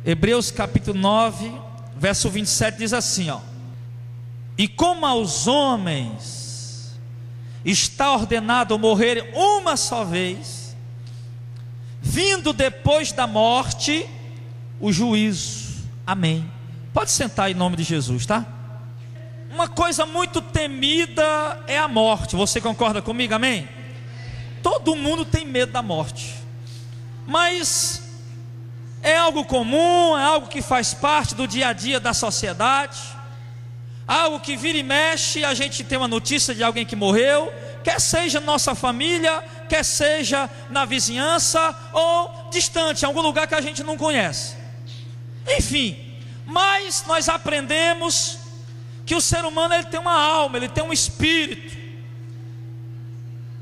Hebreus capítulo 9, verso 27 diz assim, ó: e como aos homens está ordenado morrer uma só vez, vindo depois da morte o juízo. Amém. Pode sentar em nome de Jesus, tá? Uma coisa muito temida é a morte. Você concorda comigo? Amém? Todo mundo tem medo da morte, mas é algo comum, é algo que faz parte do dia a dia da sociedade, algo que vira e mexe, a gente tem uma notícia de alguém que morreu, quer seja nossa família, quer seja na vizinhança ou distante, em algum lugar que a gente não conhece. Enfim, mas nós aprendemos que o ser humano ele tem uma alma, ele tem um espírito,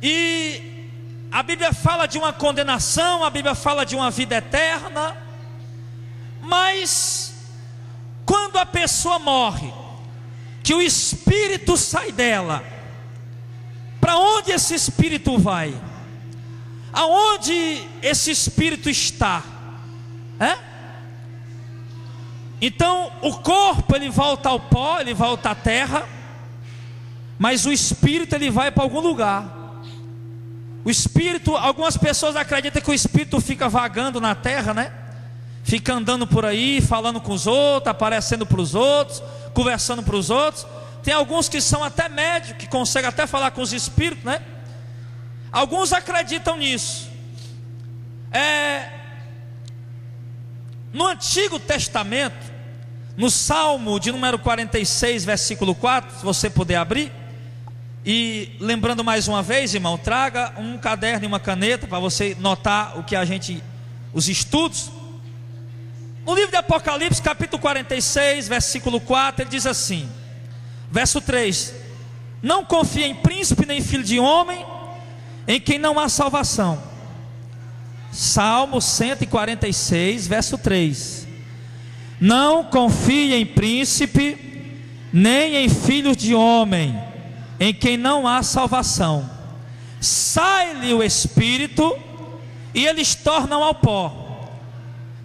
e a Bíblia fala de uma condenação, a Bíblia fala de uma vida eterna. Mas quando a pessoa morre, que o espírito sai dela, para onde esse espírito vai? Aonde esse espírito está? Então o corpo ele volta ao pó, ele volta à terra, mas o espírito ele vai para algum lugar. O espírito, algumas pessoas acreditam que o espírito fica vagando na terra, né? Fica andando por aí, falando com os outros, aparecendo para os outros, conversando para os outros. Tem alguns que são até médicos, que conseguem até falar com os espíritos, né? Alguns acreditam nisso. No Antigo Testamento, no Salmo de número 46, versículo 4, se você puder abrir. E lembrando mais uma vez, irmão, traga um caderno e uma caneta para você notar o que os estudos. No livro de Apocalipse, capítulo 46, versículo 4, ele diz assim, verso 3: não confie em príncipe nem filho de homem, em quem não há salvação. Salmo 146, verso 3: não confie em príncipe nem em filhos de homem, em quem não há salvação. Sai-lhe o espírito e eles tornam ao pó.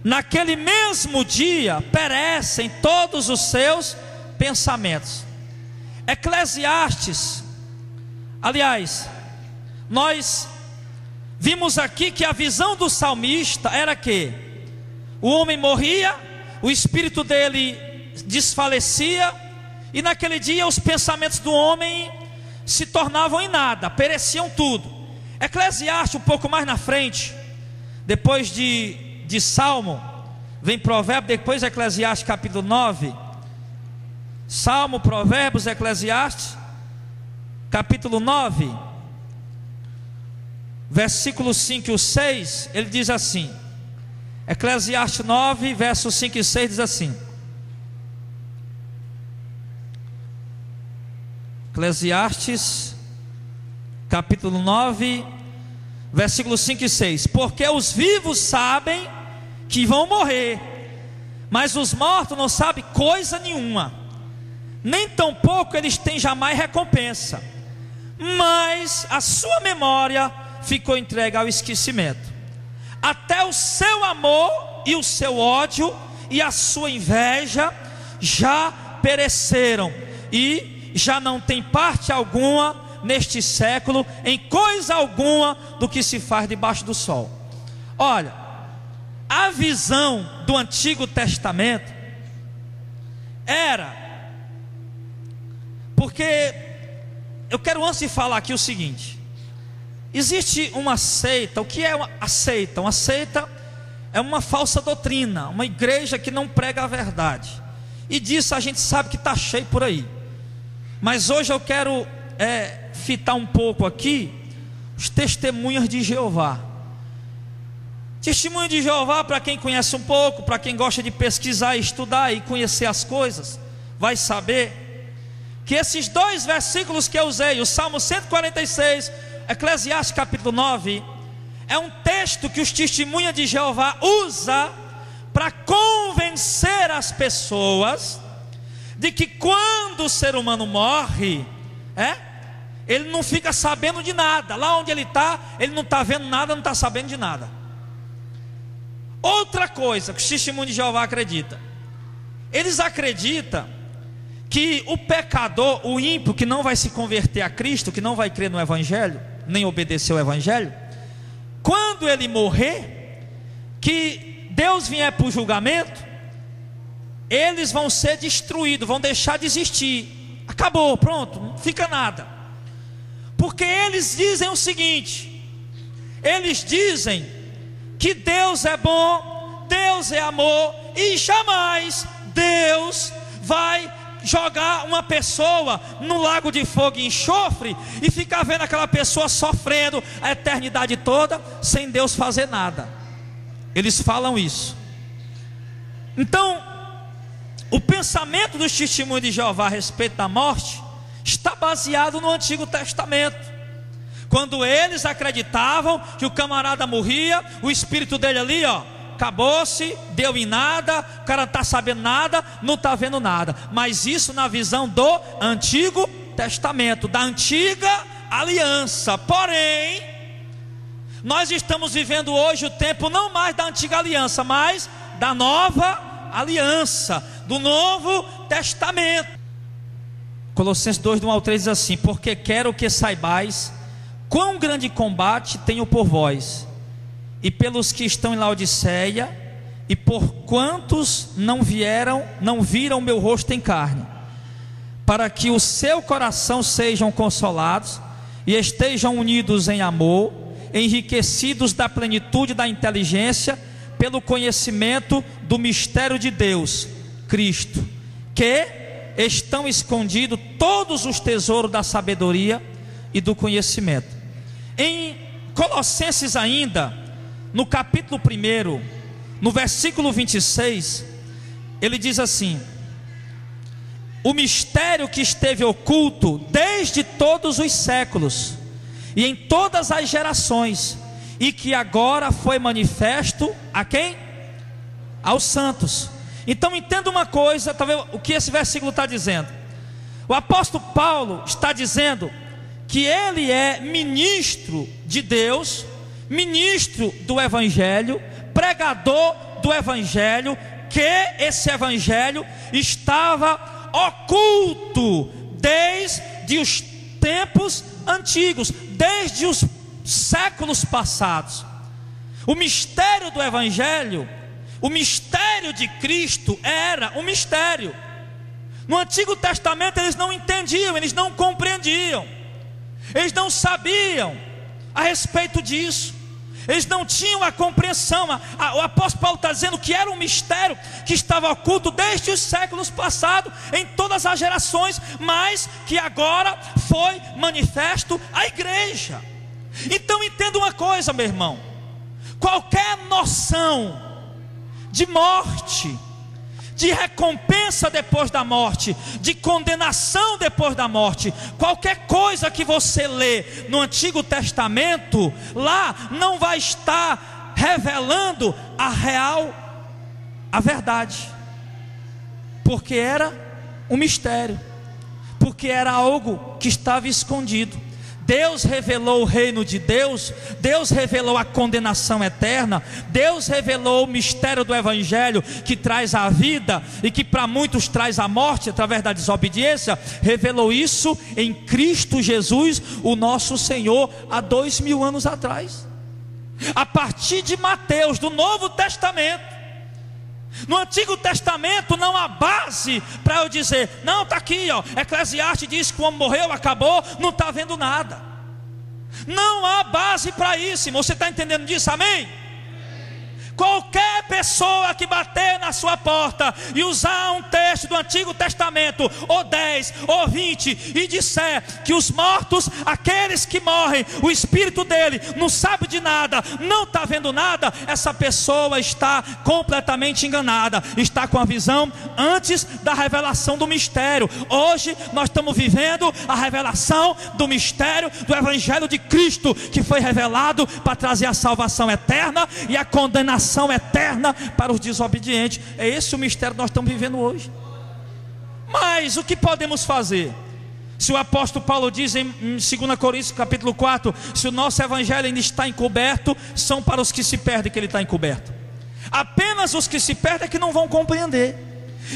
Naquele mesmo dia perecem todos os seus pensamentos. Eclesiastes, aliás, nós vimos aqui que a visão do salmista era que o homem morria, o espírito dele desfalecia, e naquele dia os pensamentos do homem se tornavam em nada, pereciam tudo. Eclesiastes, um pouco mais na frente, depois de Salmo, vem Provérbios, depois Eclesiastes capítulo 9. Salmo, Provérbios, Eclesiastes capítulo 9, versículos 5 e 6, ele diz assim, Eclesiastes 9, versos 5 e 6 diz assim, Eclesiastes capítulo 9, versículos 5 e 6: porque os vivos sabem que vão morrer, mas os mortos não sabem coisa nenhuma, nem tampouco eles têm jamais recompensa, mas a sua memória ficou entregue ao esquecimento. Até o seu amor e o seu ódio e a sua inveja já pereceram, e já não tem parte alguma neste século em coisa alguma do que se faz debaixo do sol. Olha, a visão do Antigo Testamento era, porque eu quero antes de falar aqui o seguinte: existe uma seita. O que é a seita? Uma seita é uma falsa doutrina, uma igreja que não prega a verdade, e disso a gente sabe que está cheio por aí. Mas hoje eu quero fitar um pouco aqui os testemunhas de Jeová. Testemunho de Jeová, para quem conhece um pouco, para quem gosta de pesquisar, estudar e conhecer as coisas, vai saber que esses dois versículos que eu usei, o Salmo 146, Eclesiastes capítulo 9, é um texto que os testemunhas de Jeová usa para convencer as pessoas de que quando o ser humano morre, ele não fica sabendo de nada. Lá onde ele está, ele não está vendo nada, não está sabendo de nada. Outra coisa que o testemunho de Jeová acredita: eles acreditam que o pecador, o ímpio que não vai se converter a Cristo, que não vai crer no Evangelho, nem obedecer ao Evangelho, quando ele morrer, que Deus vier para o julgamento, eles vão ser destruídos, vão deixar de existir. Acabou, pronto, não fica nada. Porque eles dizem o seguinte: eles dizem que Deus é bom, Deus é amor, e jamais Deus vai jogar uma pessoa no lago de fogo e enxofre e ficar vendo aquela pessoa sofrendo a eternidade toda sem Deus fazer nada. Eles falam isso. Então, o pensamento dos testemunhos de Jeová a respeito da morte está baseado no Antigo Testamento, quando eles acreditavam que o camarada morria, o espírito dele ali, acabou-se, deu em nada, o cara não está sabendo nada, não está vendo nada. Mas isso na visão do Antigo Testamento, da antiga aliança. Porém, nós estamos vivendo hoje o tempo não mais da antiga aliança, mas da nova aliança, do Novo Testamento. Colossenses 2, do 1 ao 3 diz assim: porque quero que saibais quão grande combate tenho por vós, e pelos que estão em Laodiceia, e por quantos não viram meu rosto em carne, para que o seu coração sejam consolados, e estejam unidos em amor, enriquecidos da plenitude da inteligência, pelo conhecimento do mistério de Deus, Cristo, que estão escondidos todos os tesouros da sabedoria e do conhecimento. Em Colossenses ainda, no capítulo 1, no versículo 26, ele diz assim: o mistério que esteve oculto desde todos os séculos e em todas as gerações, e que agora foi manifesto a quem? Aos santos. Então entenda uma coisa, talvez o que esse versículo está dizendo. O apóstolo Paulo está dizendo que ele é ministro de Deus, ministro do Evangelho, pregador do Evangelho, que esse Evangelho estava oculto desde os tempos antigos, desde os séculos passados. O mistério do Evangelho, o mistério de Cristo era um mistério. No Antigo Testamento eles não entendiam, eles não compreendiam, eles não sabiam a respeito disso, eles não tinham a compreensão. O apóstolo Paulo está dizendo que era um mistério que estava oculto desde os séculos passados, em todas as gerações, mas que agora foi manifesto à igreja. Então entenda uma coisa, meu irmão: qualquer noção de morte, de recompensa depois da morte, de condenação depois da morte, qualquer coisa que você lê no Antigo Testamento, lá não vai estar revelando a verdade, porque era um mistério, porque era algo que estava escondido. Deus revelou o reino de Deus, Deus revelou a condenação eterna, Deus revelou o mistério do Evangelho, que traz a vida e que para muitos traz a morte através da desobediência. Revelou isso em Cristo Jesus, o nosso Senhor, há 2000 anos atrás. A partir de Mateus, do Novo Testamento. No Antigo Testamento não há base para eu dizer: não, está aqui, Eclesiastes diz que o homem morreu, acabou, não está vendo nada. Não há base para isso, irmão. Você está entendendo disso? Amém? Qualquer pessoa que bater na sua porta e usar um texto do Antigo Testamento, ou 10, ou 20, e disser que os mortos, aqueles que morrem, o espírito dele não sabe de nada, não está vendo nada, essa pessoa está completamente enganada, está com a visão antes da revelação do mistério. Hoje nós estamos vivendo a revelação do mistério do Evangelho de Cristo, que foi revelado para trazer a salvação eterna e a condenação eterna para os desobedientes. É esse o mistério que nós estamos vivendo hoje. Mas o que podemos fazer? Se o apóstolo Paulo diz em 2 Coríntios capítulo 4, se o nosso evangelho ainda está encoberto, são para os que se perdem que ele está encoberto. Apenas os que se perdem é que não vão compreender.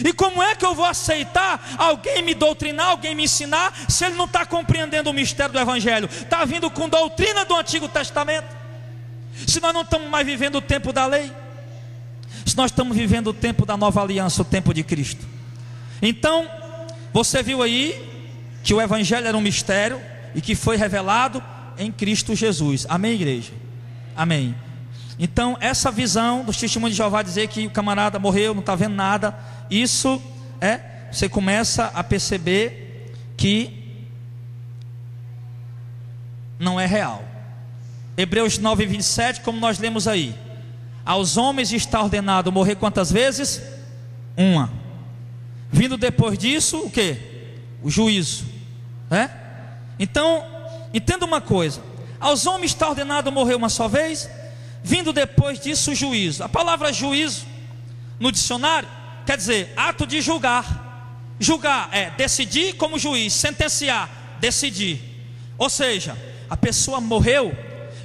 E como é que eu vou aceitar alguém me doutrinar, alguém me ensinar, se ele não está compreendendo o mistério do Evangelho? Está vindo com doutrina do Antigo Testamento. Se nós não estamos mais vivendo o tempo da lei, se nós estamos vivendo o tempo da nova aliança, o tempo de Cristo. Então, você viu aí que o Evangelho era um mistério e que foi revelado em Cristo Jesus. Amém, igreja? Amém. Então, essa visão dos testemunhos de Jeová, dizer que o camarada morreu, não está vendo nada, isso você começa a perceber que não é real. Hebreus 9, 27, como nós lemos aí: aos homens está ordenado morrer quantas vezes? Uma. Vindo depois disso, o que? O juízo. Então, entenda uma coisa: aos homens está ordenado morrer uma só vez, vindo depois disso o juízo. A palavra juízo no dicionário quer dizer ato de julgar. Julgar é decidir como juiz, sentenciar, decidir. Ou seja, a pessoa morreu,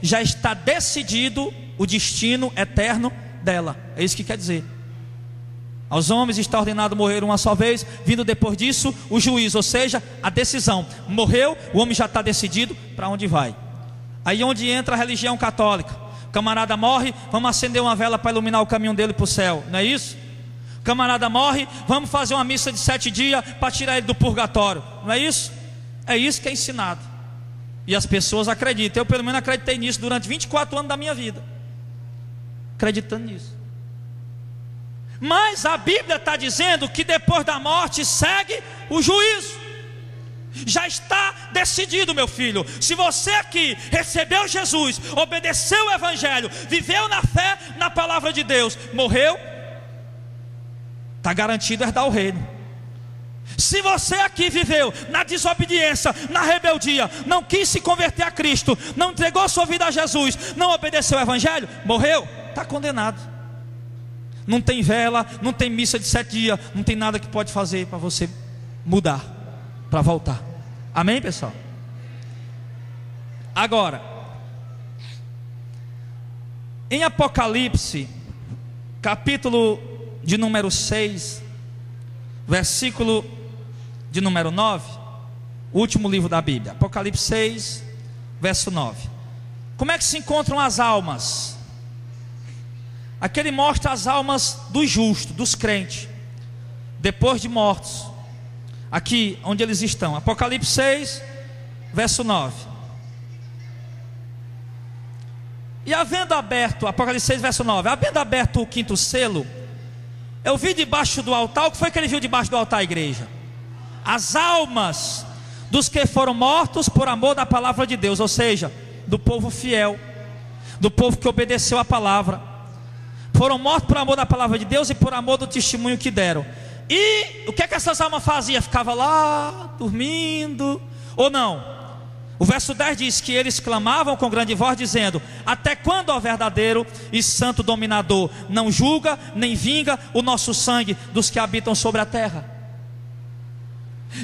já está decidido o destino eterno dela. É isso que quer dizer. Aos homens está ordenado morrer uma só vez, vindo depois disso o juízo, ou seja, a decisão. Morreu, o homem já está decidido para onde vai. Aí onde entra a religião católica. O camarada morre, vamos acender uma vela para iluminar o caminho dele para o céu, não é isso? O camarada morre, vamos fazer uma missa de 7 dias para tirar ele do purgatório, não é isso? É isso que é ensinado. E as pessoas acreditam. Eu pelo menos acreditei nisso durante 24 anos da minha vida, acreditando nisso. Mas a Bíblia está dizendo que depois da morte segue o juízo. Já está decidido, meu filho. Se você aqui recebeu Jesus, obedeceu o Evangelho, viveu na fé, na palavra de Deus, morreu, está garantido herdar o reino. Se você aqui viveu na desobediência, na rebeldia, não quis se converter a Cristo, não entregou sua vida a Jesus, não obedeceu o Evangelho, morreu, está condenado. Não tem vela, não tem missa de 7 dias, não tem nada que pode fazer para você mudar, para voltar. Amém, pessoal? Agora, em Apocalipse, capítulo de número 6, versículo de número 9, o último livro da Bíblia, Apocalipse 6, verso 9. Como é que se encontram as almas? Aqui ele mostra as almas dos justos, dos crentes, depois de mortos. Aqui onde eles estão, Apocalipse 6, verso 9. E havendo aberto, Apocalipse 6, verso 9, havendo aberto o 5º selo, eu vi debaixo do altar. O que foi que ele viu debaixo do altar, igreja? As almas dos que foram mortos por amor da palavra de Deus, ou seja, do povo fiel, do povo que obedeceu a palavra. Foram mortos por amor da palavra de Deus e por amor do testemunho que deram. E o que é que essas almas faziam? Ficava lá, dormindo, ou não? O verso 10 diz que eles clamavam com grande voz, dizendo: até quando, ó verdadeiro e santo dominador, não julga nem vinga o nosso sangue dos que habitam sobre a terra?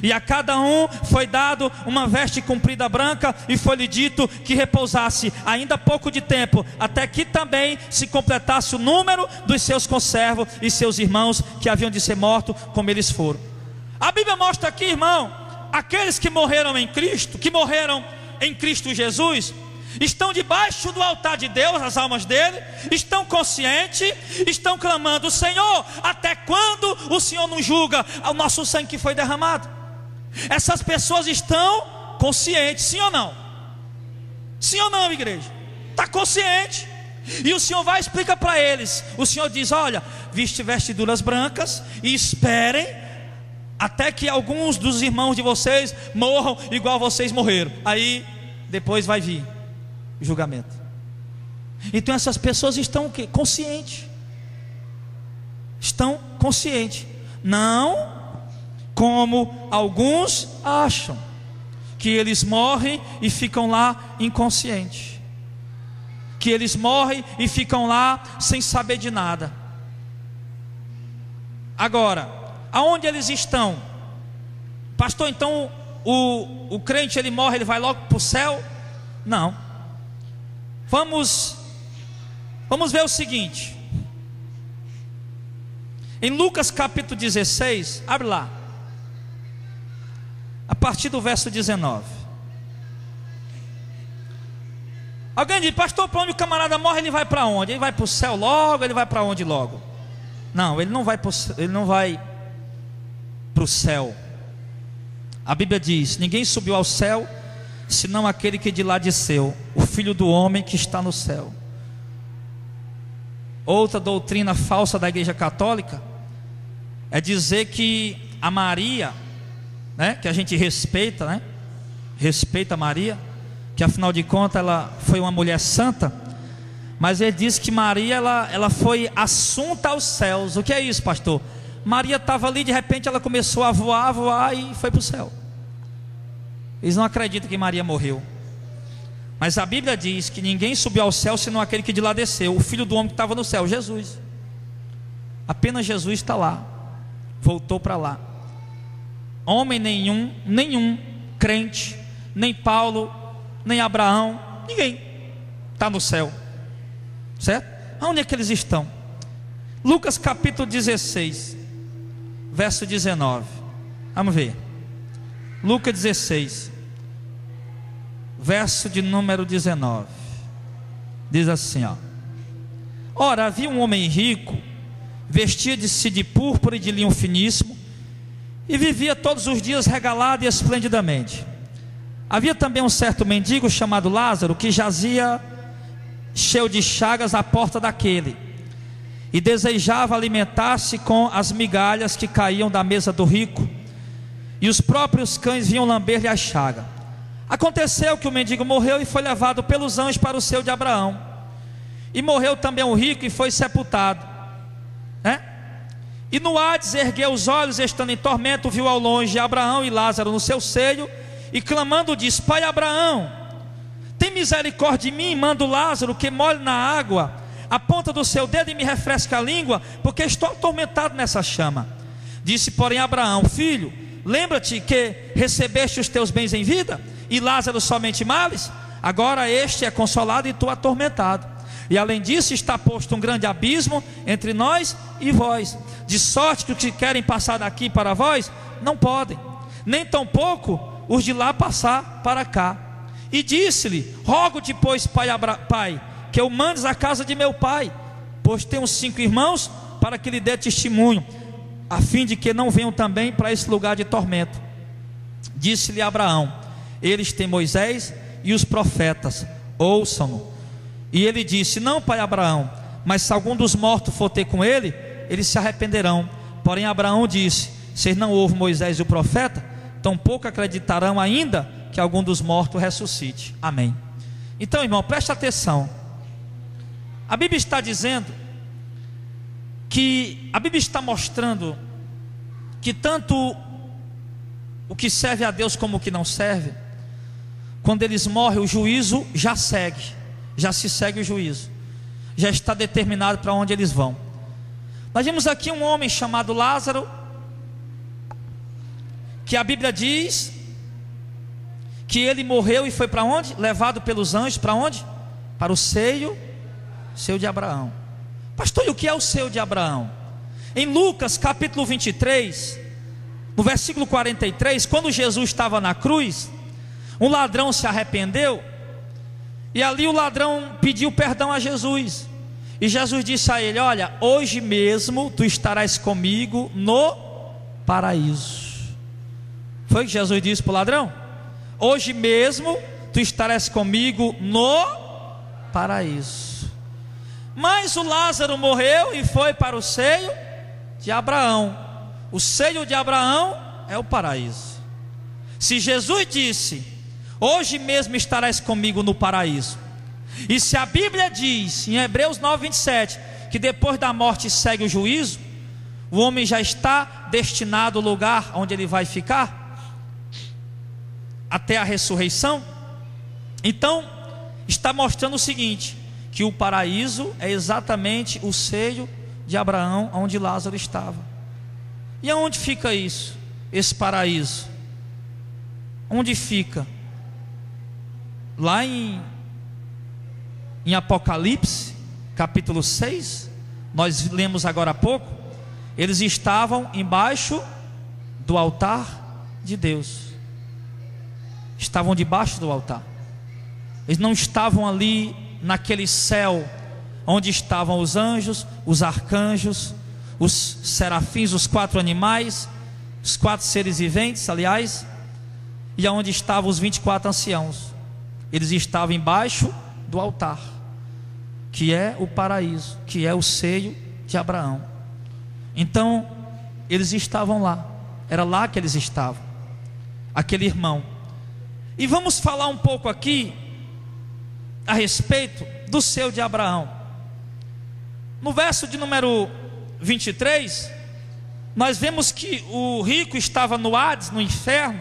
E a cada um foi dado uma veste comprida branca, e foi-lhe dito que repousasse ainda pouco de tempo, até que também se completasse o número dos seus conservos e seus irmãos que haviam de ser mortos, como eles foram. A Bíblia mostra aqui, irmão, aqueles que morreram em Cristo, que morreram em Cristo Jesus, estão debaixo do altar de Deus, as almas dele, estão conscientes, estão clamando: Senhor, até quando o Senhor não julga o nosso sangue que foi derramado? Essas pessoas estão conscientes, sim ou não? Sim ou não, igreja? Está consciente. E o Senhor vai e explica para eles. O Senhor diz: olha, viste vestiduras brancas e esperem até que alguns dos irmãos de vocês morram igual vocês morreram. Aí depois vai vir o julgamento. Então essas pessoas estão o quê? Conscientes. Estão conscientes. Não como alguns acham, que eles morrem e ficam lá inconscientes, que eles morrem e ficam lá sem saber de nada. Agora, aonde eles estão? Pastor, então o crente, ele morre, ele vai logo para o céu? Não. Vamos ver o seguinte: Em Lucas capítulo 16, abre lá, a partir do verso 19. Alguém diz: pastor, para onde o camarada morre, ele vai para onde? Ele vai para o céu logo, ele vai para onde logo? Não, ele não vai para o céu. A Bíblia diz: ninguém subiu ao céu, senão aquele que de lá desceu, o Filho do homem que está no céu. Outra doutrina falsa da Igreja Católica é dizer que a Maria, né, que a gente respeita, né, respeita a Maria, que afinal de contas ela foi uma mulher santa, mas ele diz que Maria ela foi assunta aos céus. O que é isso, pastor? Maria estava ali, de repente ela começou a voar e foi para o céu. Eles não acreditam que Maria morreu, mas a Bíblia diz que ninguém subiu ao céu senão aquele que de lá desceu, o Filho do homem que estava no céu, Jesus. Apenas Jesus está lá, voltou para lá. Homem nenhum crente, nem Paulo, nem Abraão, ninguém está no céu, certo? Onde é que eles estão? Lucas capítulo 16, verso 19. Vamos ver. Lucas 16, verso de número 19. Diz assim, ó: ora, havia um homem rico, vestia-se de púrpura e de linho finíssimo, e vivia todos os dias regalado e esplendidamente. Havia também um certo mendigo chamado Lázaro, que jazia cheio de chagas à porta daquele, e desejava alimentar-se com as migalhas que caíam da mesa do rico, e os próprios cães vinham lamber-lhe a chaga. Aconteceu que o mendigo morreu e foi levado pelos anjos para o seio de Abraão. E morreu também o rico e foi sepultado, né? E no Hades ergueu os olhos, estando em tormento, viu ao longe Abraão e Lázaro no seu seio, e clamando diz: pai Abraão, tem misericórdia de mim, manda o Lázaro que molhe na água a ponta do seu dedo e me refresque a língua, porque estou atormentado nessa chama. Disse porém Abraão: filho, lembra-te que recebeste os teus bens em vida, e Lázaro somente males. Agora este é consolado e tu atormentado, e além disso está posto um grande abismo entre nós e vós, de sorte que os que querem passar daqui para vós não podem, nem tampouco os de lá passar para cá. E disse-lhe: rogo-te, pois, pai, que eu mandes à casa de meu pai, pois tenho 5 irmãos, para que lhe dê testemunho, a fim de que não venham também para esse lugar de tormento. Disse-lhe Abraão: eles têm Moisés e os profetas, ouçam-no. E ele disse: não, pai Abraão, mas se algum dos mortos for ter com ele, eles se arrependerão. Porém Abraão disse: vocês não ouvem Moisés e o profeta, tampouco acreditarão ainda que algum dos mortos ressuscite. Amém. Então, irmão, preste atenção. A Bíblia está dizendo que a Bíblia está mostrando que tanto o que serve a Deus como o que não serve, quando eles morrem, o juízo já se segue o juízo, já está determinado para onde eles vão. Nós vimos aqui um homem chamado Lázaro, que a Bíblia diz que ele morreu e foi para onde? Levado pelos anjos, para onde? Para o seio de Abraão. Pastor, e o que é o seio de Abraão? Em Lucas capítulo 23, no versículo 43, quando Jesus estava na cruz, um ladrão se arrependeu, e ali o ladrão pediu perdão a Jesus, e Jesus disse a ele: olha, hoje mesmo tu estarás comigo no paraíso. Foi o que Jesus disse para o ladrão? Hoje mesmo tu estarás comigo no paraíso. Mas o Lázaro morreu e foi para o seio de Abraão. O seio de Abraão é o paraíso. Se Jesus disse: hoje mesmo estarás comigo no paraíso, e se a Bíblia diz em Hebreus 9:27 que depois da morte segue o juízo, o homem já está destinado ao lugar onde ele vai ficar até a ressurreição. Então está mostrando o seguinte, que o paraíso é exatamente o seio de Abraão, onde Lázaro estava. E aonde fica isso? Esse paraíso onde fica? Lá em Apocalipse capítulo 6, nós lemos agora há pouco. Eles estavam embaixo do altar de Deus. Estavam debaixo do altar. Eles não estavam ali naquele céu onde estavam os anjos, os arcanjos, os serafins, os 4 animais, os 4 seres viventes, aliás, e aonde estavam os 24 anciãos. Eles estavam embaixo do altar, que é o paraíso, que é o seio de Abraão. Então, eles estavam lá, era lá que eles estavam, aquele irmão. E vamos falar um pouco aqui a respeito do seio de Abraão. No verso de número 23, nós vemos que o rico estava no Hades, no inferno,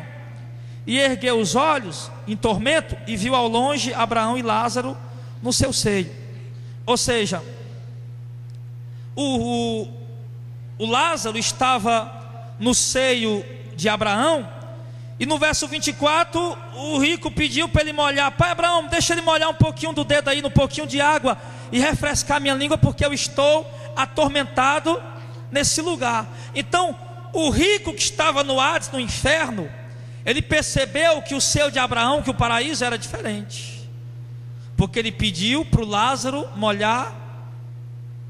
e ergueu os olhos em tormento e viu ao longe Abraão e Lázaro no seu seio. Ou seja, o Lázaro estava no seio de Abraão, e no verso 24, o rico pediu para ele molhar: pai Abraão, deixa ele molhar um pouquinho do dedo aí, no pouquinho de água, e refrescar minha língua, porque eu estou atormentado nesse lugar. Então, o rico que estava no Hades, no inferno, ele percebeu que o seio de Abraão, que o paraíso era diferente, porque ele pediu para o Lázaro molhar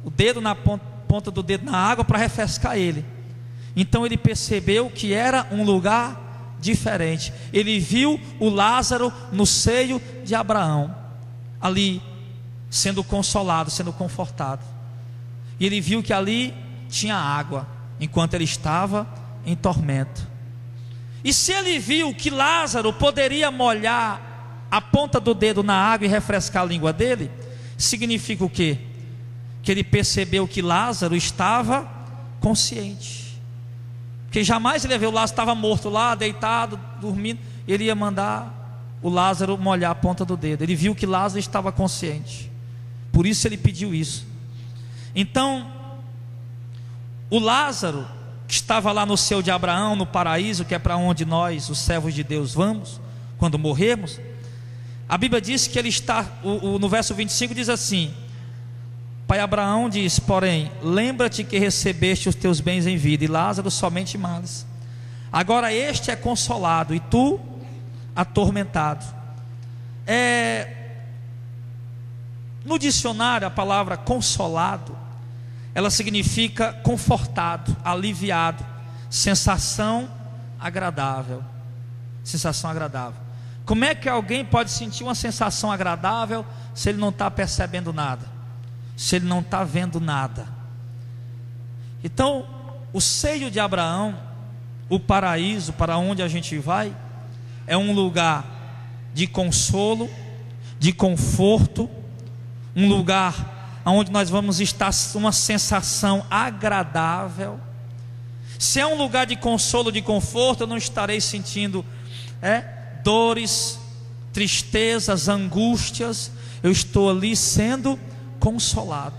o dedo, na ponta do dedo na água, para refrescar ele. Então ele percebeu que era um lugar diferente. Ele viu o Lázaro no seio de Abraão, ali sendo consolado, sendo confortado. E ele viu que ali tinha água, enquanto ele estava em tormento. E se ele viu que Lázaro poderia molhar a ponta do dedo na água e refrescar a língua dele, significa o quê? Que ele percebeu que Lázaro estava consciente. Porque jamais ele ia ver o Lázaro estava morto lá, deitado, dormindo. Ele ia mandar o Lázaro molhar a ponta do dedo. Ele viu que Lázaro estava consciente, por isso ele pediu isso. Então, o Lázaro, que estava lá no seio de Abraão, no paraíso, que é para onde nós, os servos de Deus, vamos quando morrermos, a Bíblia diz que ele está, no verso 25 diz assim: pai Abraão diz, porém, lembra-te que recebeste os teus bens em vida, e Lázaro somente males. Agora este é consolado, e tu atormentado. No dicionário, a palavra consolado, ela significa confortado, aliviado, sensação agradável. Sensação agradável. Como é que alguém pode sentir uma sensação agradável se ele não está percebendo nada, se ele não está vendo nada? Então, o seio de Abraão, o paraíso para onde a gente vai, é um lugar de consolo, de conforto, um lugar onde nós vamos estar uma sensação agradável. Se é um lugar de consolo, de conforto, eu não estarei sentindo dores, tristezas, angústias. Eu estou ali sendo consolado,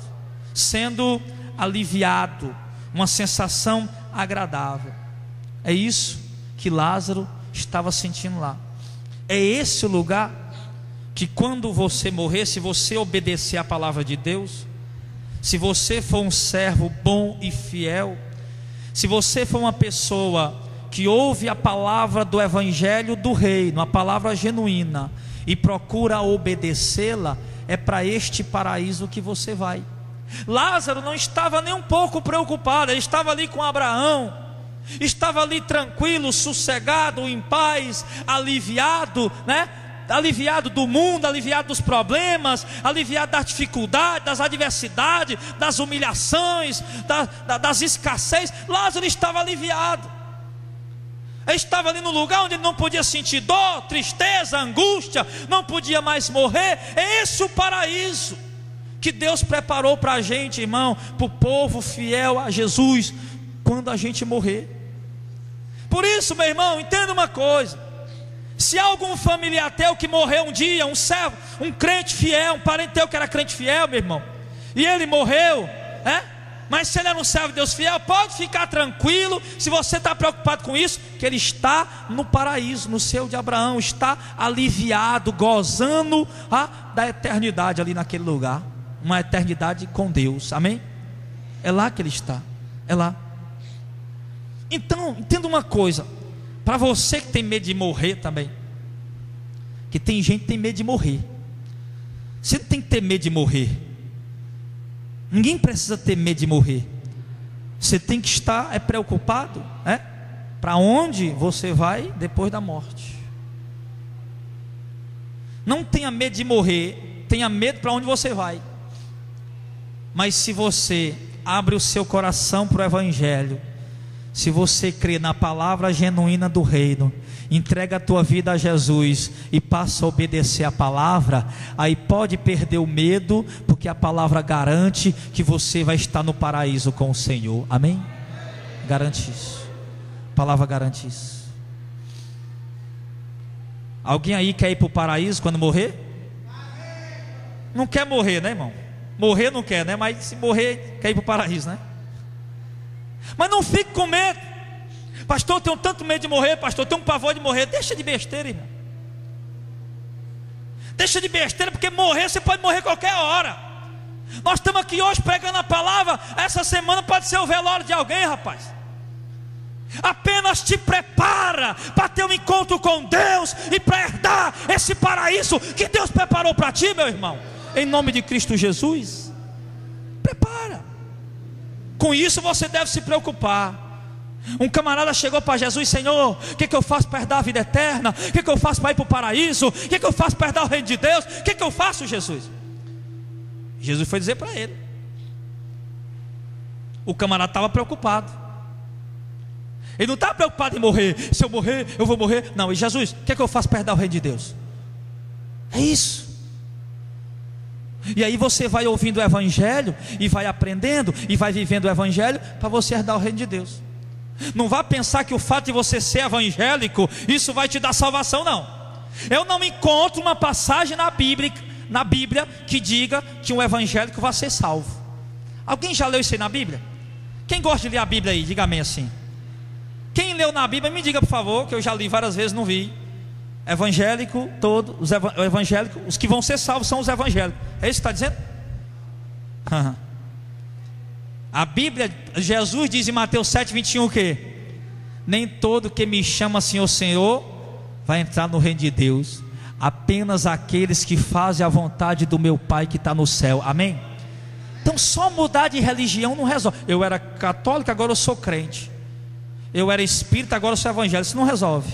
sendo aliviado, uma sensação agradável. É isso que Lázaro estava sentindo lá. É esse o lugar que, quando você morrer, se você obedecer à palavra de Deus, se você for um servo bom e fiel, se você for uma pessoa que ouve a palavra do evangelho do reino, a palavra genuína, e procura obedecê-la, é para este paraíso que você vai. Lázaro não estava nem um pouco preocupado, ele estava ali com Abraão, estava ali tranquilo, sossegado, em paz, aliviado, aliviado do mundo, aliviado dos problemas, aliviado das dificuldades, das adversidades, das humilhações, das escassez. Lázaro estava aliviado. Ele estava ali no lugar onde ele não podia sentir dor, tristeza, angústia, não podia mais morrer. É esse o paraíso que Deus preparou para a gente, irmão, para o povo fiel a Jesus, quando a gente morrer. Por isso, meu irmão, entenda uma coisa: se há algum familiar teu que morreu um dia, um servo, um crente fiel, um parente teu que era crente fiel, meu irmão, e ele morreu, mas se ele era um servo de Deus fiel, pode ficar tranquilo, se você está preocupado com isso, que ele está no paraíso, no seio de Abraão, está aliviado, gozando da eternidade ali naquele lugar, uma eternidade com Deus, amém? É lá que ele está, é lá. Então, entenda uma coisa, para você que tem medo de morrer também, que tem gente que tem medo de morrer. Você não tem que ter medo de morrer. Ninguém precisa ter medo de morrer. Você tem que estar preocupado, para onde você vai depois da morte. Não tenha medo de morrer, tenha medo para onde você vai. Mas se você abre o seu coração para o Evangelho, se você crê na palavra genuína do reino, entrega a tua vida a Jesus e passa a obedecer a palavra, aí pode perder o medo, porque a palavra garante que você vai estar no paraíso com o Senhor. Amém? Garante isso. A palavra garante isso. Alguém aí quer ir para o paraíso quando morrer? Não quer morrer, né, irmão? Morrer não quer, né? Mas se morrer, quer ir para o paraíso, né? Mas não fique com medo. Pastor, eu tenho tanto medo de morrer. Pastor, eu tenho um pavor de morrer. Deixa de besteira, irmão. Deixa de besteira, porque morrer, você pode morrer qualquer hora. Nós estamos aqui hoje pregando a palavra. Essa semana pode ser o velório de alguém, rapaz. Apenas te prepara para ter um encontro com Deus e para herdar esse paraíso que Deus preparou para ti, meu irmão. Em nome de Cristo Jesus. Prepara. Com isso você deve se preocupar. Um camarada chegou para Jesus: Senhor, o que eu faço para herdar a vida eterna? O que eu faço para ir para o paraíso? O que eu faço para herdar o reino de Deus? O que eu faço, Jesus? Jesus foi dizer para ele. O camarada estava preocupado. Ele não estava preocupado em morrer. Se eu morrer, eu vou morrer. Não, e Jesus, o que eu faço para herdar o reino de Deus? É isso. E aí você vai ouvindo o Evangelho e vai aprendendo e vai vivendo o Evangelho para você herdar o reino de Deus. Não vá pensar que o fato de você ser evangélico, isso vai te dar salvação, não. Eu não encontro uma passagem na Bíblia que diga que um evangélico vai ser salvo. Alguém já leu isso aí na Bíblia? Quem gosta de ler a Bíblia aí, diga amém assim. Quem leu na Bíblia, me diga por favor, que eu já li várias vezes, não vi. Evangélico, os que vão ser salvos são os evangélicos. É isso que está dizendo? A Bíblia, Jesus diz em Mateus 7:21 o quê? Nem todo que me chama Senhor, Senhor vai entrar no reino de Deus, apenas aqueles que fazem a vontade do meu Pai que está no céu. Amém? Então só mudar de religião não resolve. Eu era católico, agora eu sou crente. Eu era espírita, agora eu sou evangélico. Isso não resolve.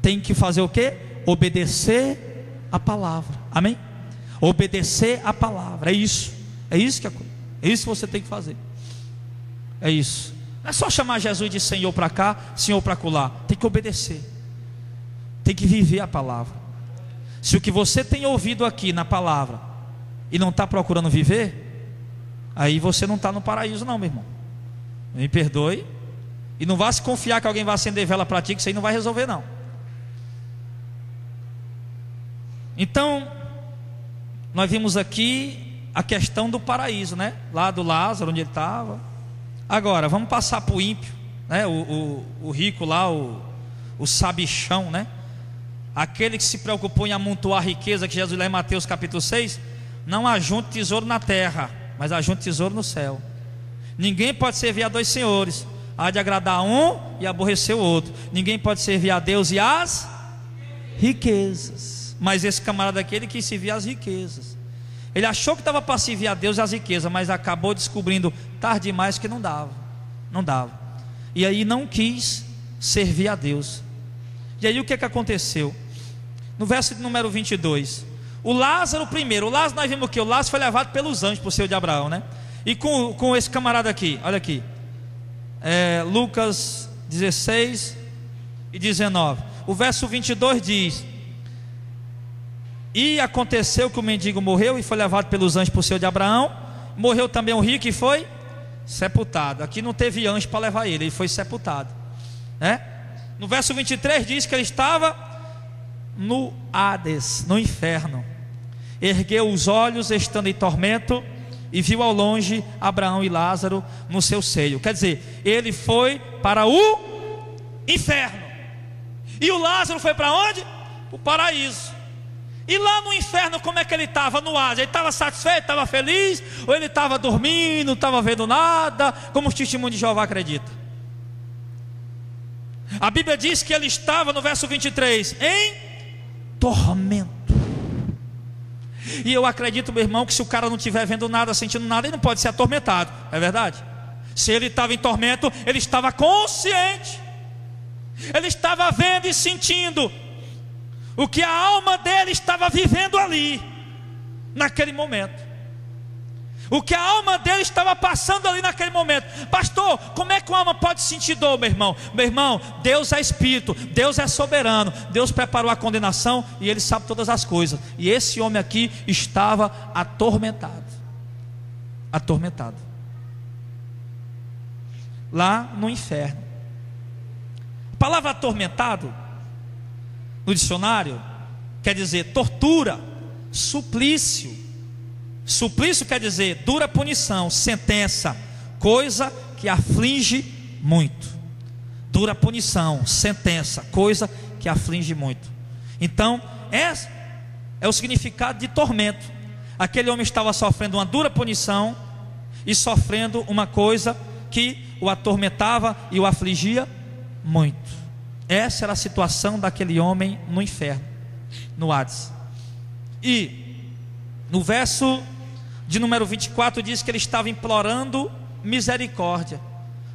Tem que fazer o quê? Obedecer a palavra. Amém? Obedecer a palavra. É isso. É isso que você tem que fazer. É isso. Não é só chamar Jesus de Senhor para cá, Senhor para acolá. Tem que obedecer. Tem que viver a palavra. Se o que você tem ouvido aqui na palavra e não está procurando viver, aí você não está no paraíso não, meu irmão. Me perdoe. E não vá se confiar que alguém vai acender vela para ti, que isso aí não vai resolver não. Então, nós vimos aqui a questão do paraíso, né? Lá do Lázaro, onde ele estava. Agora, vamos passar para o ímpio, né? O rico lá, o sabichão, né? Aquele que se preocupou em amontoar a riqueza, que Jesus lê em Mateus capítulo 6. Não ajunte tesouro na terra, mas ajunte tesouro no céu. Ninguém pode servir a dois senhores. Há de agradar um e aborrecer o outro. Ninguém pode servir a Deus e as riquezas. Mas esse camarada aqui, ele quis servir as riquezas. Ele achou que estava para servir a Deus e as riquezas, mas acabou descobrindo tarde demais que não dava. Não dava. E aí não quis servir a Deus. E aí o que aconteceu? No verso de número 22, o Lázaro primeiro. O Lázaro, nós vimos o que? O Lázaro foi levado pelos anjos para o seio de Abraão, né? E com esse camarada aqui, olha aqui. Lucas 16 e 19. O verso 22 diz: e aconteceu que o mendigo morreu e foi levado pelos anjos para o seio de Abraão. Morreu também o rico e foi sepultado. Aqui não teve anjo para levar ele foi sepultado, né? No verso 23 diz que ele estava no Hades, no inferno. Ergueu os olhos estando em tormento e viu ao longe Abraão e Lázaro no seu seio. Quer dizer, ele foi para o inferno. E o Lázaro foi para onde? O paraíso. E lá no inferno, como é que ele estava? No Hades, ele estava satisfeito, estava feliz? Ou ele estava dormindo, não estava vendo nada? Como os testemunhos de Jeová acreditam? A Bíblia diz que ele estava, no verso 23, em tormento. E eu acredito, meu irmão, que se o cara não estiver vendo nada, sentindo nada, ele não pode ser atormentado, é verdade? Se ele estava em tormento, ele estava consciente, ele estava vendo e sentindo o que a alma dele estava vivendo ali, naquele momento, o que a alma dele estava passando ali naquele momento. Pastor, como é que uma alma pode sentir dor, meu irmão? Meu irmão, Deus é Espírito, Deus é soberano, Deus preparou a condenação e Ele sabe todas as coisas. E esse homem aqui estava atormentado, atormentado, lá no inferno. A palavra atormentado, no dicionário, quer dizer tortura, suplício. Suplício quer dizer dura punição, sentença, coisa que aflige muito. Dura punição, sentença, coisa que aflige muito. Então, esse é o significado de tormento. Aquele homem estava sofrendo uma dura punição e sofrendo uma coisa que o atormentava e o afligia muito. Essa era a situação daquele homem no inferno, no Hades. E no verso de número 24 diz que ele estava implorando misericórdia.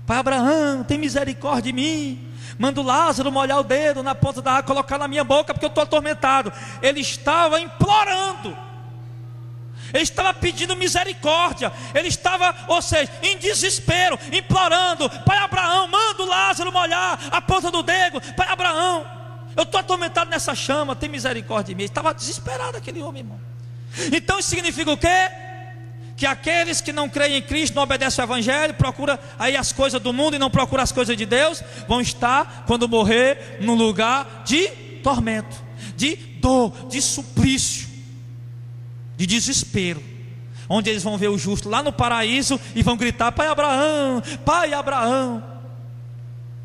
Pai Abraão, tem misericórdia de mim. Manda o Lázaro molhar o dedo na ponta da água, colocar na minha boca, porque eu estou atormentado. Ele estava implorando, ele estava pedindo misericórdia, ele estava, ou seja, em desespero, implorando: Pai Abraão, manda o Lázaro molhar a ponta do dedo. Pai Abraão, eu estou atormentado nessa chama, tem misericórdia de mim. Ele estava desesperado, aquele homem, irmão. Então isso significa o quê? Que aqueles que não creem em Cristo, não obedecem ao Evangelho, procuram aí as coisas do mundo e não procuram as coisas de Deus, vão estar, quando morrer, num lugar de tormento, de dor, de suplício, de desespero, onde eles vão ver o justo lá no paraíso e vão gritar: Pai Abraão,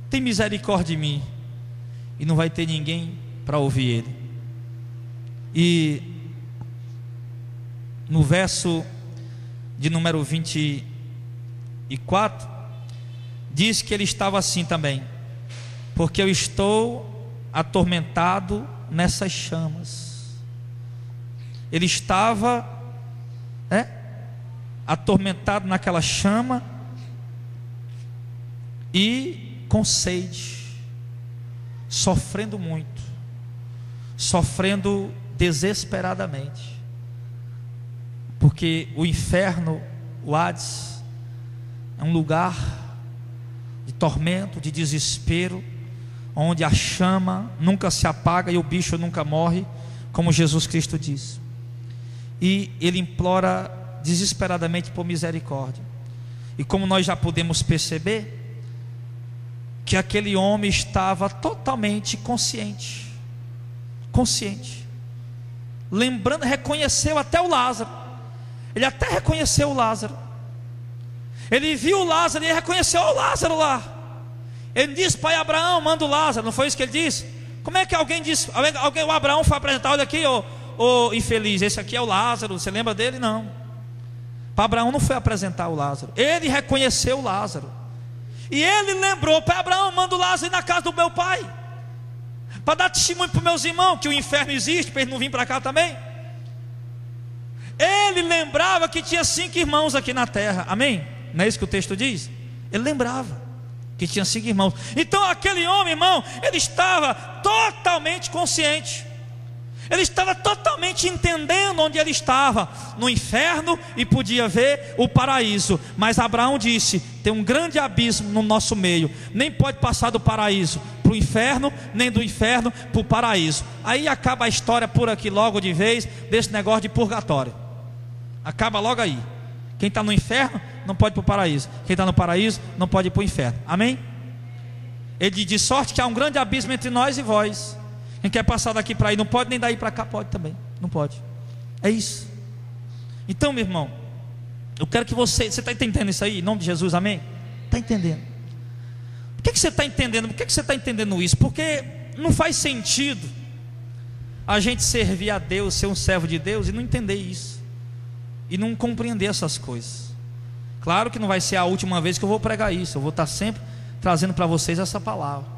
tem misericórdia de mim. E não vai ter ninguém para ouvir ele. E no verso de número 24 diz que ele estava assim também: porque eu estou atormentado nessas chamas. Ele estava atormentado naquela chama e com sede, sofrendo muito, sofrendo desesperadamente. Porque o inferno, o Hades, é um lugar de tormento, de desespero, onde a chama nunca se apaga e o bicho nunca morre, como Jesus Cristo diz. E ele implora desesperadamente por misericórdia. E como nós já podemos perceber, que aquele homem estava totalmente consciente, lembrando, reconheceu até o Lázaro. Ele até reconheceu o Lázaro. Ele viu o Lázaro e reconheceu o Lázaro lá. Ele disse: Pai Abraão, manda o Lázaro. Não foi isso que ele disse? Como é que alguém disse? O Abraão foi apresentar: olha aqui, ô infeliz, esse aqui é o Lázaro. Você lembra dele? Não. Pai Abraão não foi apresentar o Lázaro. Ele reconheceu o Lázaro. E ele lembrou: Pai Abraão, manda o Lázaro ir na casa do meu pai, para dar testemunho para os meus irmãos que o inferno existe, para eles não virem para cá também. Ele lembrava que tinha 5 irmãos aqui na terra, amém? Não é isso que o texto diz? Ele lembrava que tinha 5 irmãos. Então aquele homem, irmão, ele estava totalmente consciente, ele estava totalmente entendendo onde ele estava, no inferno, e podia ver o paraíso. Mas Abraão disse: tem um grande abismo no nosso meio, nem pode passar do paraíso para o inferno, nem do inferno para o paraíso. Aí acaba a história por aqui logo de vez, desse negócio de purgatório. Acaba logo aí. Quem está no inferno não pode ir para o paraíso, quem está no paraíso não pode ir para o inferno, amém? Ele diz: de sorte que há um grande abismo entre nós e vós. Quem quer passar daqui para aí não pode, nem daí para cá pode também, não pode. É isso. Então, meu irmão, eu quero que você está entendendo isso aí, em nome de Jesus, amém? Está entendendo? Por que você está entendendo? Por que você está entendendo isso? Porque não faz sentido a gente servir a Deus, ser um servo de Deus e não entender isso, e não compreender essas coisas. Claro que não vai ser a última vez que eu vou pregar isso, eu vou estar sempre trazendo para vocês essa palavra.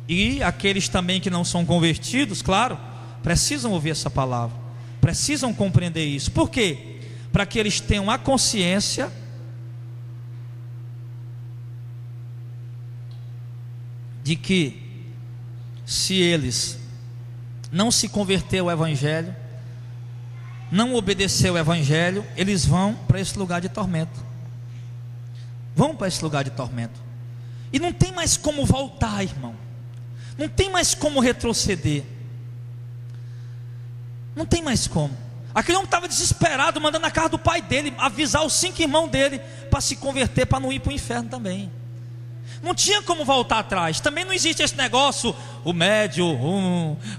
E aqueles também que não são convertidos, claro, precisam ouvir essa palavra, precisam compreender isso. Por quê? Para que eles tenham a consciência de que se eles não se converter ao Evangelho, não obedecer ao Evangelho, eles vão para esse lugar de tormento. Vão para esse lugar de tormento. E não tem mais como voltar, irmão. Não tem mais como retroceder. Não tem mais como. Aquele homem estava desesperado, mandando na casa do pai dele avisar os 5 irmãos dele para se converter, para não ir para o inferno também. Não tinha como voltar atrás. Também não existe esse negócio, o médio,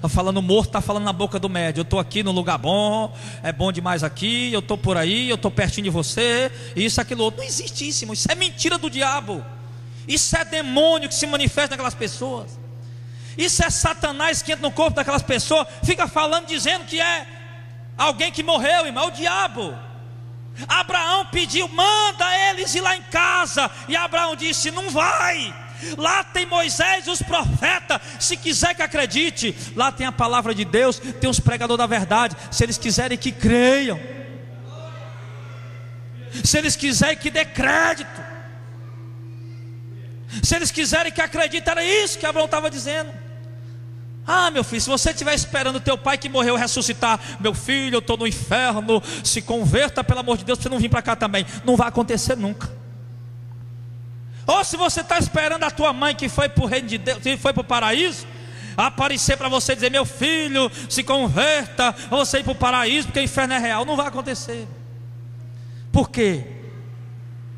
falando morto, está falando na boca do médio. Eu estou aqui no lugar bom, é bom demais aqui, eu estou por aí, eu estou pertinho de você, isso, aquilo outro. Não existe isso, irmão. Isso é mentira do diabo. Isso é demônio que se manifesta naquelas pessoas. Isso é Satanás que entra no corpo daquelas pessoas, fica falando, dizendo que é alguém que morreu, irmão. É o diabo. Abraão pediu, manda eles ir lá em casa, e Abraão disse, não vai, lá tem Moisés e os profetas, se quiser que acredite, lá tem a palavra de Deus, tem os pregadores da verdade, se eles quiserem que creiam, se eles quiserem que dê crédito, se eles quiserem que acreditem. Era isso que Abraão estava dizendo. Ah, meu filho, se você estiver esperando o teu pai que morreu ressuscitar, meu filho, eu estou no inferno, se converta pelo amor de Deus, para você não vir para cá também. Não vai acontecer nunca. Ou se você está esperando a tua mãe que foi para o reino de Deus, que foi para o paraíso, aparecer para você dizer, meu filho, se converta, ou você ir para o paraíso, porque o inferno é real. Não vai acontecer. Por quê?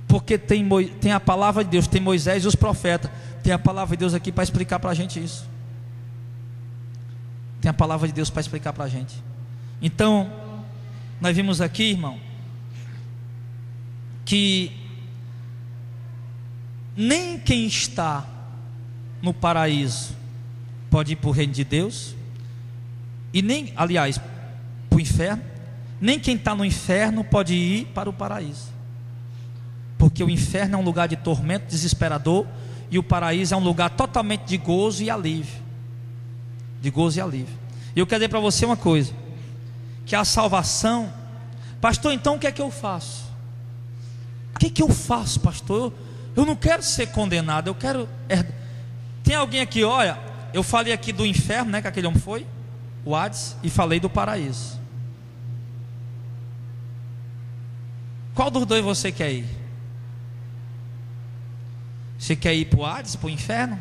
Porque tem a palavra de Deus, tem Moisés e os profetas. Tem a palavra de Deus aqui para explicar para a gente isso. Tem a palavra de Deus para explicar para a gente. Então, nós vimos aqui, irmão, que nem quem está no paraíso pode ir para o reino de Deus, e nem, aliás, para o inferno, nem quem está no inferno pode ir para o paraíso, porque o inferno é um lugar de tormento desesperador, e o paraíso é um lugar totalmente de gozo e alívio. De gozo e alívio. E eu quero dizer para você uma coisa, que a salvação, pastor, então o que é que eu faço? O que é que eu faço, pastor? Eu não quero ser condenado, eu quero. Tem alguém aqui, olha, eu falei aqui do inferno, né, que aquele homem foi, o Hades, e falei do paraíso. Qual dos dois você quer ir? Você quer ir para o Hades, para o inferno?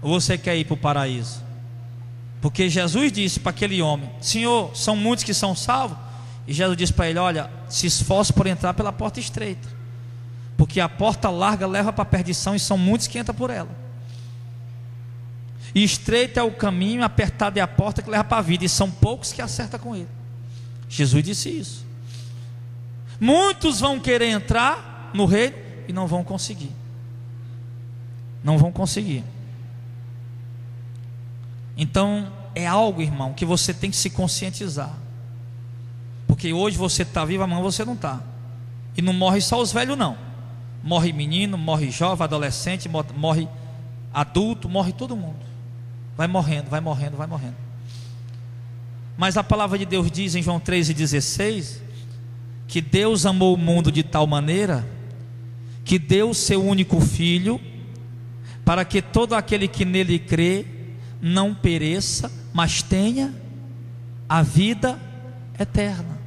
Ou você quer ir para o paraíso? Porque Jesus disse para aquele homem, Senhor, são muitos que são salvos? E Jesus disse para ele, olha, se esforce por entrar pela porta estreita, porque a porta larga leva para a perdição, e são muitos que entram por ela. E estreito é o caminho, apertada é a porta que leva para a vida, e são poucos que acertam com ele. Jesus disse isso. Muitos vão querer entrar no reino e não vão conseguir. Não vão conseguir. Então é algo, irmão, que você tem que se conscientizar. Porque hoje você está vivo, amanhã você não está. E não morre só os velhos não. Morre menino, morre jovem, adolescente, morre adulto, morre todo mundo. Vai morrendo, vai morrendo, vai morrendo. Mas a palavra de Deus diz em João 3,16 que Deus amou o mundo de tal maneira que deu o seu único filho, para que todo aquele que nele crê não pereça, mas tenha a vida eterna.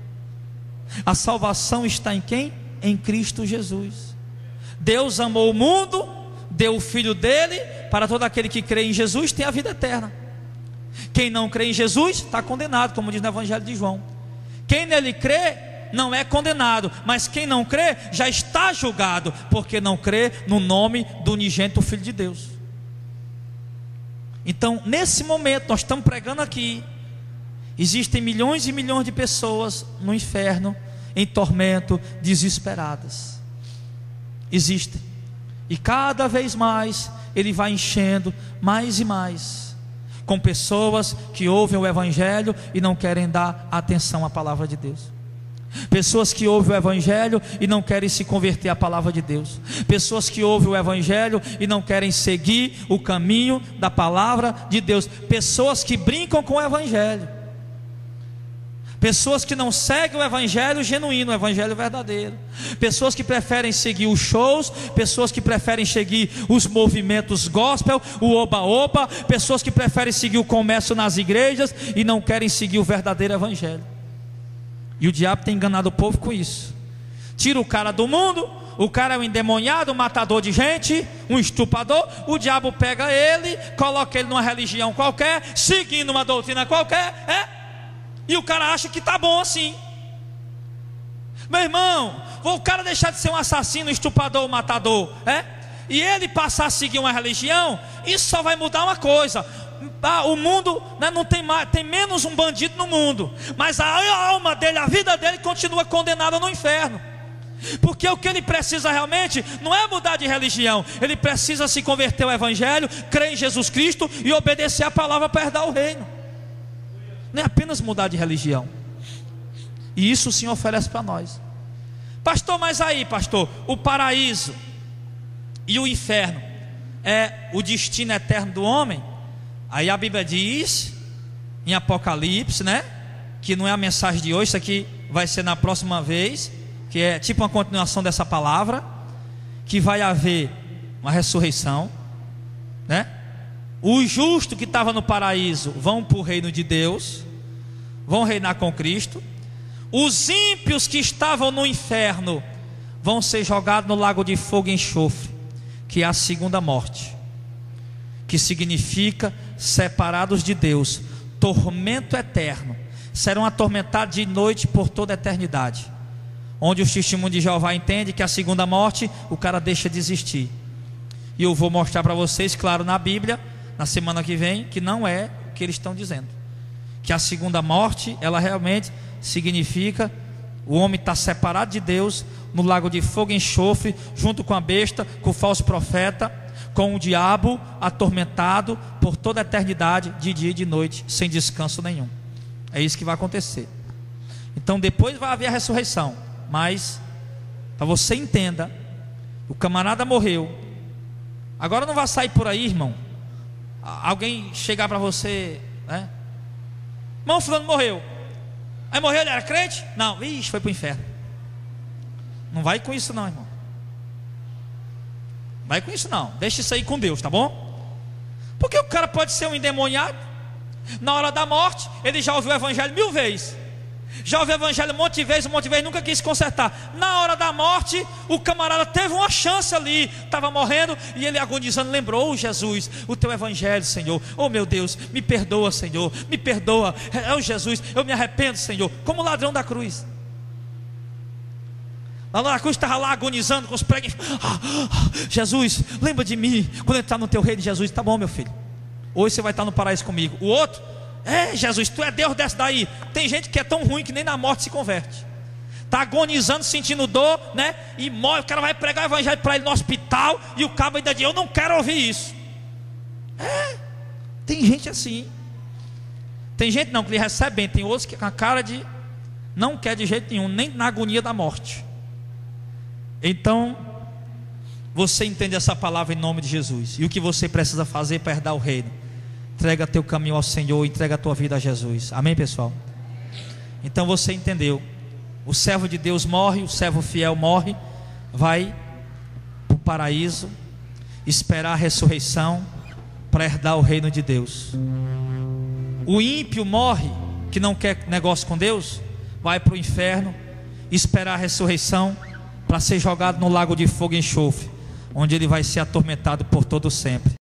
A salvação está em quem? Em Cristo Jesus. Deus amou o mundo, deu o filho dele, para todo aquele que crê em Jesus tem a vida eterna. Quem não crê em Jesus está condenado, como diz no Evangelho de João. Quem nele crê não é condenado, mas quem não crê já está julgado, porque não crê no nome do unigênito Filho de Deus. Então, nesse momento, nós estamos pregando aqui, existem milhões e milhões de pessoas no inferno, em tormento, desesperadas. Existem. E cada vez mais, ele vai enchendo mais e mais, com pessoas que ouvem o Evangelho e não querem dar atenção à palavra de Deus. Pessoas que ouvem o Evangelho e não querem se converter à palavra de Deus. Pessoas que ouvem o Evangelho e não querem seguir o caminho da palavra de Deus. Pessoas que brincam com o Evangelho. Pessoas que não seguem o Evangelho genuíno, o Evangelho verdadeiro. Pessoas que preferem seguir os shows. Pessoas que preferem seguir os movimentos gospel, o oba-oba. Pessoas que preferem seguir o comércio nas igrejas e não querem seguir o verdadeiro Evangelho. E o diabo tem enganado o povo com isso. Tira o cara do mundo, o cara é um endemoniado, um matador de gente, um estuprador. O diabo pega ele, coloca ele numa religião qualquer, seguindo uma doutrina qualquer, e o cara acha que está bom assim. Meu irmão, o cara deixar de ser um assassino, um estuprador, um matador, e ele passar a seguir uma religião, isso só vai mudar uma coisa. O mundo, né, não tem mais, tem menos um bandido no mundo, mas a alma dele, a vida dele continua condenada no inferno. Porque o que ele precisa realmente não é mudar de religião, ele precisa se converter ao Evangelho, crer em Jesus Cristo e obedecer a palavra para herdar o reino. Não é apenas mudar de religião. E isso o Senhor oferece para nós. Pastor, mas aí, pastor, o paraíso e o inferno é o destino eterno do homem? Aí a Bíblia diz em Apocalipse, né, que não é a mensagem de hoje, isso aqui vai ser na próxima vez, que é tipo uma continuação dessa palavra, que vai haver uma ressurreição, né? Os justos que estavam no paraíso vão para o reino de Deus, vão reinar com Cristo. Os ímpios que estavam no inferno vão ser jogados no lago de fogo e enxofre, que é a segunda morte, que significa separados de Deus, tormento eterno. Serão atormentados de noite por toda a eternidade. Onde os testemunhos de Jeová entendem que a segunda morte, o cara deixa de existir. E eu vou mostrar para vocês, claro, na Bíblia, na semana que vem, que não é o que eles estão dizendo. Que a segunda morte, ela realmente significa o homem está separado de Deus, no lago de fogo e enxofre, junto com a besta, com o falso profeta, com o diabo, atormentado por toda a eternidade, de dia e de noite, sem descanso nenhum. É isso que vai acontecer. Então depois vai haver a ressurreição. Mas, para você entenda, o camarada morreu. Agora não vai sair por aí, irmão, alguém chegar para você, né? Irmão, fulano morreu. Aí morreu, ele era crente? Não, ixi, foi para o inferno. Não vai com isso não, irmão. Vai com isso não, deixa isso aí com Deus, tá bom? Porque o cara pode ser um endemoniado. Na hora da morte, ele já ouviu o Evangelho 1000 vezes, já ouviu o Evangelho um monte de vezes, nunca quis se consertar. Na hora da morte, o camarada teve uma chance ali, estava morrendo, e ele agonizando lembrou: oh Jesus, o teu Evangelho, Senhor, oh meu Deus, me perdoa, Senhor, me perdoa, oh Jesus, eu me arrependo, Senhor. Como o ladrão da cruz. Lá na cruz estava lá agonizando com os pregos. Jesus, lembra de mim quando entrar no teu reino. Jesus, tá bom meu filho, hoje você vai estar no paraíso comigo. O outro: Jesus, tu é Deus, desce daí. Tem gente que é tão ruim que nem na morte se converte. Está agonizando, sentindo dor, né? E morre, o cara vai pregar o Evangelho para ele no hospital, e o cabo ainda diz: eu não quero ouvir isso. Tem gente assim. Tem gente não, que ele recebe bem. Tem outros que com a cara de não quer de jeito nenhum, nem na agonia da morte. Então você entende essa palavra em nome de Jesus. E o que você precisa fazer para herdar o reino? Entrega teu caminho ao Senhor, entrega a tua vida a Jesus. Amém, pessoal? Então você entendeu. O servo de Deus morre, o servo fiel morre, vai para o paraíso, esperar a ressurreição para herdar o reino de Deus. O ímpio morre, que não quer negócio com Deus, vai para o inferno, esperar a ressurreição para ser jogado no lago de fogo e enxofre, onde ele vai ser atormentado por todo sempre.